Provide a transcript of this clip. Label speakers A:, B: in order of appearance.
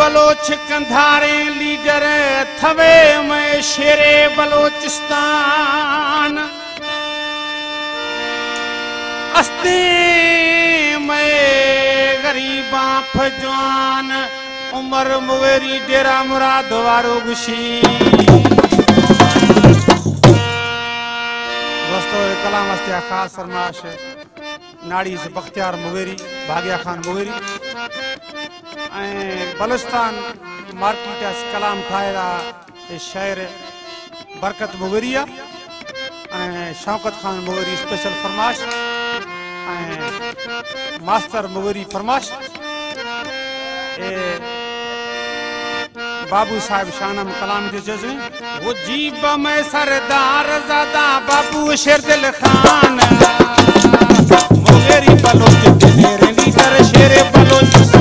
A: बलोच कंधारे leader थवे में शेरे बलोचिस्तान अस्ते में गरीबा फजवान उमर मुवेरी डेरा मुराद वारो गुशी दोस्तों कलाम अस्ते खास फरमाश नाड़ी से बख्तियार मुवेरी भाग्या खान मुवेरी बलुस्तान मार्केट कलाम ठाएरा शायर बरकत मुवेरिया शौकत खान मुवेरी स्पेशल फरमाश मास्टर मुवेरी फरमाश बाबू साहब शानम कलाम के जज़े वो जीब में सरदार ज़ादा बाबू शेरदिल खान मुवेरी बलोच तेरे लीडर शेरे बलोच